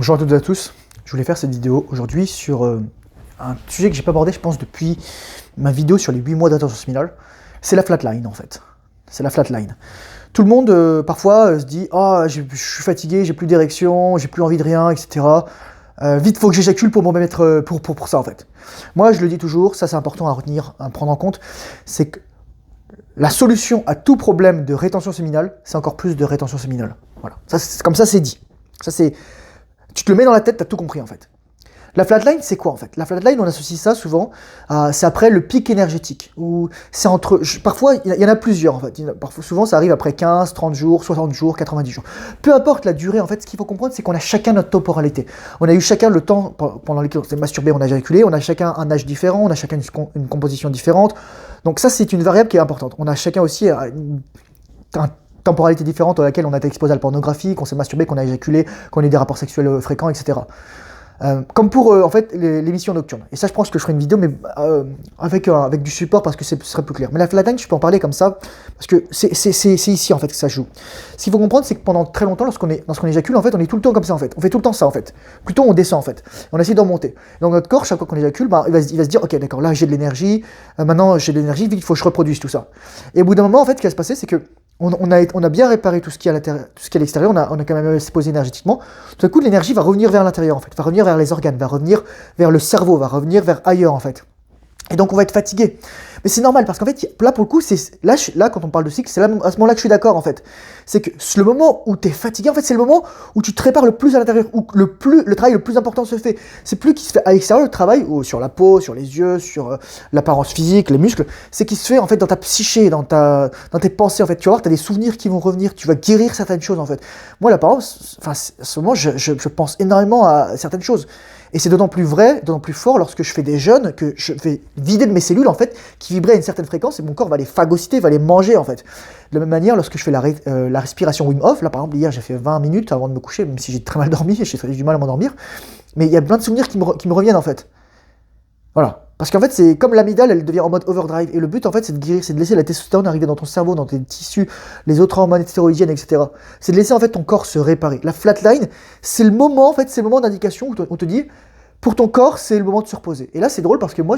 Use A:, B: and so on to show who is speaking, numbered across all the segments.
A: Bonjour à toutes et à tous, je voulais faire cette vidéo aujourd'hui sur un sujet que j'ai pas abordé je pense depuis ma vidéo sur les 8 mois d'attention séminale, c'est la flatline en fait. C'est la flatline. Tout le monde parfois se dit « Ah, je suis fatigué, j'ai plus d'érection, j'ai plus envie de rien, etc. Vite, faut que j'éjacule pour me mettre pour ça en fait. » Moi je le dis toujours, ça c'est important à retenir, à prendre en compte, c'est que la solution à tout problème de rétention séminale, c'est encore plus de rétention séminale. Voilà, comme ça c'est dit. Ça c'est... Tu te le mets dans la tête, tu as tout compris en fait. La flatline, c'est quoi en fait? La flatline, on associe ça souvent, c'est après le pic énergétique. Ou c'est entre, parfois, il y en a plusieurs en fait. Parfois, souvent, ça arrive après 15, 30 jours, 60 jours, 90 jours. Peu importe la durée, en fait, ce qu'il faut comprendre, c'est qu'on a chacun notre temporalité. On a eu chacun le temps pendant lequel on s'est masturbé, on a éjaculé, on a chacun un âge différent, on a chacun une composition différente. Donc ça, c'est une variable qui est importante. On a chacun aussi un temporalité différente à laquelle on a été exposé à la pornographie, qu'on s'est masturbé, qu'on a éjaculé, qu'on a eu des rapports sexuels fréquents, etc. Comme pour en fait l'émission nocturne. Et ça, je pense que je ferai une vidéo, mais avec du support parce que ce serait plus clair. Mais la flatline, je peux en parler comme ça parce que c'est ici en fait que ça se joue. Ce qu'il faut comprendre, c'est que pendant très longtemps, lorsqu'on éjacule, en fait, on est tout le temps comme ça en fait. On fait tout le temps ça en fait. Plutôt on descend en fait. On essaie d'en monter. Donc notre corps, chaque fois qu'on éjacule, il va se dire, ok, d'accord, là j'ai de l'énergie. Maintenant j'ai de l'énergie, vite, il faut que je reproduise tout ça. Et au bout d'un moment, en fait, ce qui va se passer, c'est que on a bien réparé tout ce qui est à l'extérieur, on a quand même exposé énergétiquement. Tout à coup, l'énergie va revenir vers l'intérieur, en fait, va revenir vers les organes, va revenir vers le cerveau, va revenir vers ailleurs, en fait. Et donc, on va être fatigué. Mais c'est normal, parce qu'en fait, là, pour le coup, là, quand on parle de cycle, c'est à ce moment-là que je suis d'accord, en fait. C'est que le moment où tu es fatigué, en fait, c'est le moment où tu te répares le plus à l'intérieur, où le travail le plus important se fait. C'est plus qui se fait à l'extérieur, le travail, ou sur la peau, sur les yeux, sur l'apparence physique, les muscles, c'est qui se fait, en fait, dans ta psyché, dans tes pensées, en fait. Tu vas voir, tu as des souvenirs qui vont revenir, tu vas guérir certaines choses, en fait. Moi, l'apparence, enfin, à ce moment, je pense énormément à certaines choses. Et c'est d'autant plus vrai, d'autant plus fort lorsque je fais des jeûnes, que je vais vider de mes cellules, en fait, qui vibraient à une certaine fréquence, et mon corps va les phagocyter, va les manger, en fait. De la même manière, lorsque je fais la respiration Wim Hof, là, par exemple, hier, j'ai fait 20 minutes avant de me coucher, même si j'ai très mal dormi, j'ai du mal à m'endormir, mais il y a plein de souvenirs qui me reviennent, en fait. Voilà. Parce qu'en fait, c'est comme l'amygdale, elle devient en mode overdrive. Et le but, en fait, c'est de guérir, c'est de laisser la testostérone arriver dans ton cerveau, dans tes tissus, les autres hormones stéroïdiennes, etc. C'est de laisser, en fait, ton corps se réparer. La flatline, c'est le moment, en fait, c'est le moment d'indication où on te dit, pour ton corps, c'est le moment de se reposer. Et là, c'est drôle parce que moi,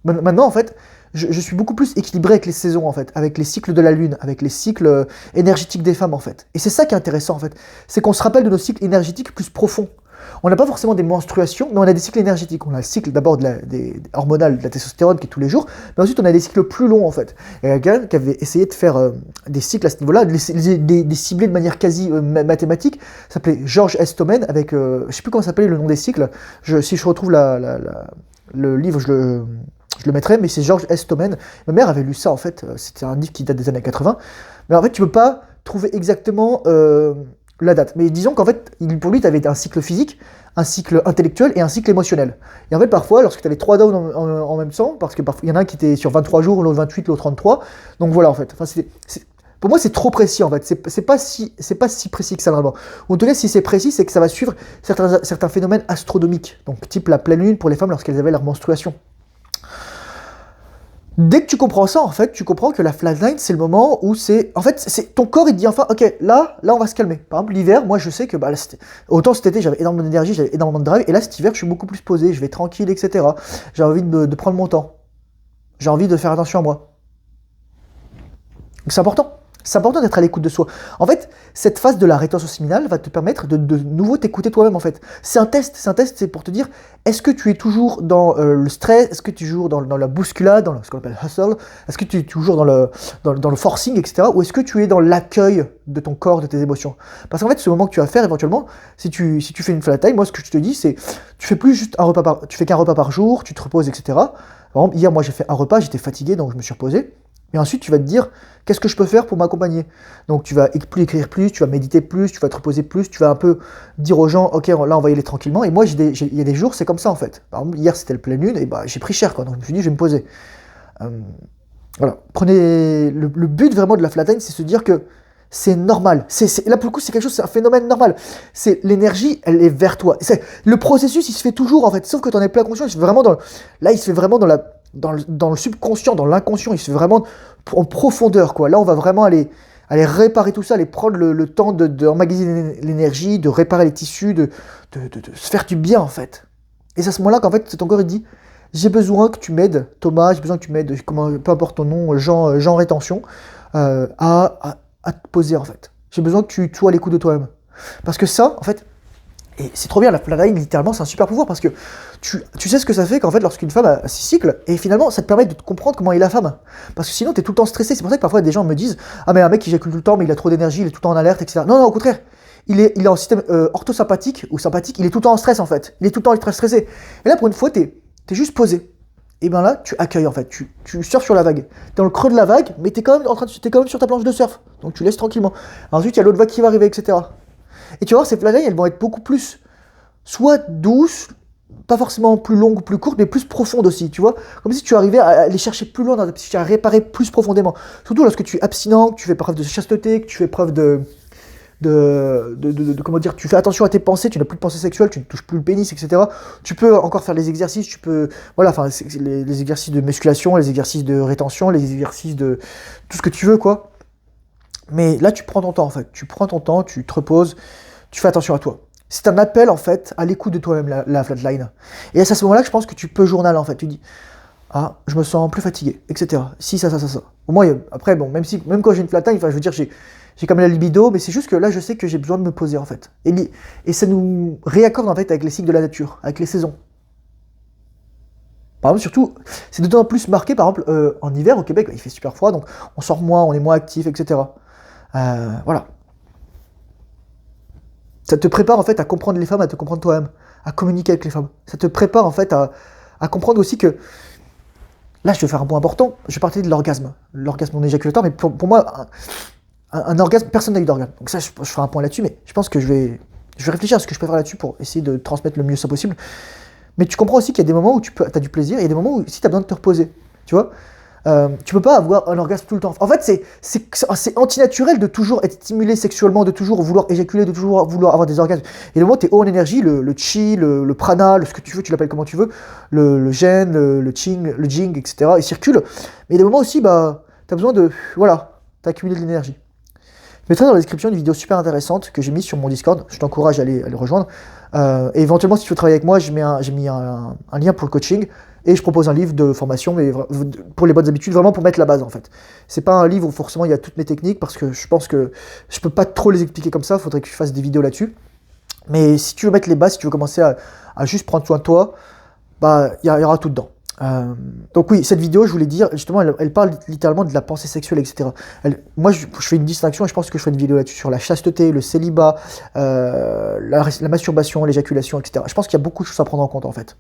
A: maintenant, en fait, je suis beaucoup plus équilibré avec les saisons, en fait, avec les cycles de la lune, avec les cycles énergétiques des femmes, en fait. Et c'est ça qui est intéressant, en fait. C'est qu'on se rappelle de nos cycles énergétiques plus profonds. On n'a pas forcément des menstruations, mais on a des cycles énergétiques. On a le cycle d'abord des hormonal, de la testostérone qui est tous les jours, mais ensuite on a des cycles plus longs en fait. Il y a quelqu'un qui avait essayé de faire des cycles à ce niveau-là, des ciblés de manière quasi mathématique. Ça s'appelait George Estomen avec, je ne sais plus comment s'appelait le nom des cycles. Si je retrouve le livre, je le mettrai, mais c'est George Estomen. Ma mère avait lu ça en fait. C'était un livre qui date des années 80. Mais en fait, tu peux pas trouver exactement la date. Mais disons qu'en fait, pour lui, tu avais un cycle physique, un cycle intellectuel et un cycle émotionnel. Et en fait, parfois, lorsque tu avais 3 downs en même temps, parce que parfois il y en a un qui était sur 23 jours, l'autre 28, l'autre 33, donc voilà en fait. Enfin, pour moi, c'est trop précis en fait. C'est pas si précis que ça vraiment. Ou en tout cas, si c'est précis, c'est que ça va suivre certains phénomènes astronomiques. Donc, type la pleine lune pour les femmes lorsqu'elles avaient leur menstruation. Dès que tu comprends ça, en fait, tu comprends que la flatline, c'est le moment où en fait, ton corps, il te dit enfin, ok, là, on va se calmer. Par exemple, l'hiver, moi, je sais que, autant cet été, j'avais énormément d'énergie, j'avais énormément de drive, et là, cet hiver, je suis beaucoup plus posé, je vais tranquille, etc. J'ai envie de prendre mon temps. J'ai envie de faire attention à moi. Donc, c'est important. C'est important d'être à l'écoute de soi. En fait, cette phase de la rétention séminale va te permettre de nouveau t'écouter toi-même, en fait. C'est un test, c'est pour te dire, est-ce que tu es toujours dans le stress, est-ce que tu es toujours dans la bousculade, dans ce qu'on appelle hustle, est-ce que tu es toujours dans le forcing, etc. Ou est-ce que tu es dans l'accueil de ton corps, de tes émotions? Parce qu'en fait, ce moment que tu vas faire, éventuellement, si tu fais une flat time, moi, ce que je te dis, c'est, tu fais plus juste tu fais qu'un repas par jour, tu te reposes, etc. Par exemple, hier, moi, j'ai fait un repas, j'étais fatigué, donc je me suis reposé. Et ensuite, tu vas te dire, qu'est-ce que je peux faire pour m'accompagner? Donc, tu vas plus écrire plus, tu vas méditer plus, tu vas te reposer plus, tu vas un peu dire aux gens, ok, là, on va y aller tranquillement. Et moi, il y a des jours, c'est comme ça, en fait. Par exemple, hier, c'était le pleine lune, et j'ai pris cher, quoi. Donc, je me suis dit, je vais me poser. Voilà. Le but, vraiment, de la flatline, c'est se dire que c'est normal. Là, pour le coup, c'est quelque chose, c'est un phénomène normal. C'est l'énergie, elle est vers toi. Le processus, il se fait toujours, en fait. Sauf que tu en es plein conscient, il se fait vraiment là, il se fait vraiment dans le subconscient, dans l'inconscient, il se fait vraiment en profondeur, quoi. Là, on va vraiment aller aller réparer tout ça, aller prendre le temps d'emmagasiner l'énergie, de réparer les tissus, de se faire du bien en fait. Et c'est à ce moment-là qu'en fait ton corps il dit j'ai besoin que tu m'aides, Thomas, j'ai besoin que tu m'aides, peu importe ton nom, Jean Rétention, à te poser en fait. J'ai besoin que tu sois à l'écoute de toi-même. Parce que ça, en fait, et c'est trop bien, la flatline, littéralement, c'est un super pouvoir parce que tu sais ce que ça fait qu'en fait, lorsqu'une femme a ses cycles, et finalement, ça te permet de comprendre comment est la femme. Parce que sinon, t'es tout le temps stressé. C'est pour ça que parfois, des gens me disent ah, mais un mec, il éjacule tout le temps, mais il a trop d'énergie, il est tout le temps en alerte, etc. Non, non, au contraire. Il est en système orthosympathique ou sympathique, il est tout le temps en stress en fait. Il est tout le temps ultra stressé. Et là, pour une fois, t'es juste posé. Et bien là, tu accueilles en fait, tu surfes sur la vague. T'es dans le creux de la vague, mais t'es quand même sur ta planche de surf. Donc tu laisses tranquillement. Ensuite, il y a l'autre vague qui va arriver, etc. Et tu vas voir, ces flatline, elles vont être beaucoup plus, soit douces, pas forcément plus longues ou plus courtes, mais plus profondes aussi, tu vois. Comme si tu arrivais à les chercher plus loin, si tu as réparé plus profondément. Surtout lorsque tu es abstinent, que tu fais preuve de chasteté, que tu fais preuve comment dire, tu fais attention à tes pensées, tu n'as plus de pensées sexuelles, tu ne touches plus le pénis, etc. Tu peux encore faire les exercices, tu peux, voilà, enfin, les exercices de musculation, les exercices de rétention, les exercices de tout ce que tu veux, quoi. Mais là, tu prends ton temps, en fait. Tu prends ton temps, tu te reposes, tu fais attention à toi. C'est un appel, en fait, à l'écoute de toi-même, la flatline. Et c'est à ce moment-là que je pense que tu peux journal, en fait. Tu dis, ah, je me sens plus fatigué, etc. Si, ça. Au moins, après, bon, même quand j'ai une flatline, enfin, je veux dire, j'ai quand même la libido, mais c'est juste que là, je sais que j'ai besoin de me poser, en fait. Et ça nous réaccorde, en fait, avec les cycles de la nature, avec les saisons. Par exemple, surtout, c'est d'autant plus marqué, par exemple, en hiver, au Québec, il fait super froid, donc on sort moins, on est moins actif, etc. Voilà. Ça te prépare, en fait, à comprendre les femmes, à te comprendre toi-même, à communiquer avec les femmes. Ça te prépare, en fait, à comprendre aussi que là, je vais faire un point important. Je vais parler de l'orgasme non éjaculatoire, mais pour moi, un orgasme, personne n'a eu d'orgasme. Donc ça, je ferai un point là-dessus, mais je pense que je vais réfléchir à ce que je peux faire là-dessus pour essayer de transmettre le mieux ça possible. Mais tu comprends aussi qu'il y a des moments où tu as du plaisir, et il y a des moments où si tu as besoin de te reposer. Tu vois, tu peux pas avoir un orgasme tout le temps. En fait, c'est antinaturel de toujours être stimulé sexuellement, de toujours vouloir éjaculer, de toujours vouloir avoir des orgasmes. Et le moment où tu es haut en énergie, le chi, le prana, ce que tu veux, tu l'appelles comment tu veux, le jen, le jing, etc., il circule. Mais il y a des moments aussi, bah, tu as besoin de. Voilà, tu as accumulé de l'énergie. Je mettrai dans la description une vidéo super intéressante que j'ai mise sur mon Discord. Je t'encourage à aller le rejoindre. Et éventuellement, si tu veux travailler avec moi, j'ai mis un lien pour le coaching. Et je propose un livre de formation, mais pour les bonnes habitudes, vraiment pour mettre la base en fait. C'est pas un livre où forcément il y a toutes mes techniques, parce que je pense que je peux pas trop les expliquer comme ça, il faudrait que je fasse des vidéos là-dessus. Mais si tu veux mettre les bases, si tu veux commencer à juste prendre soin de toi, bah il y aura tout dedans. Donc oui, cette vidéo, je voulais dire, justement, elle parle littéralement de la pensée sexuelle, etc. Moi, je fais une distinction et je pense que je ferai une vidéo là-dessus sur la chasteté, le célibat, la masturbation, l'éjaculation, etc. Je pense qu'il y a beaucoup de choses à prendre en compte, en fait.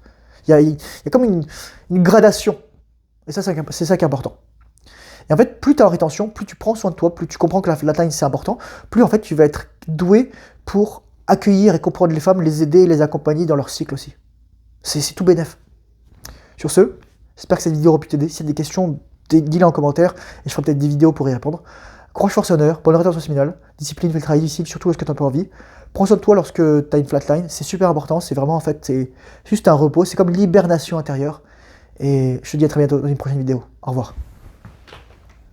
A: Il y a comme une gradation. Et ça, c'est ça qui est important. Et en fait, plus tu es en rétention, plus tu prends soin de toi, plus tu comprends que la flatline, c'est important, plus en fait, tu vas être doué pour accueillir et comprendre les femmes, les aider et les accompagner dans leur cycle aussi. C'est tout bénef. Sur ce, j'espère que cette vidéo aura pu t'aider. Si tu as des questions, dis-les en commentaire et je ferai peut-être des vidéos pour y répondre. Courage, force et honneur, bonne rétention séminale, discipline, fais le travail difficile, surtout lorsque tu n'as pas envie. Prends soin de toi lorsque tu as une flatline, c'est super important, c'est vraiment en fait, c'est juste un repos, c'est comme l'hibernation intérieure. Et je te dis à très bientôt dans une prochaine vidéo. Au revoir.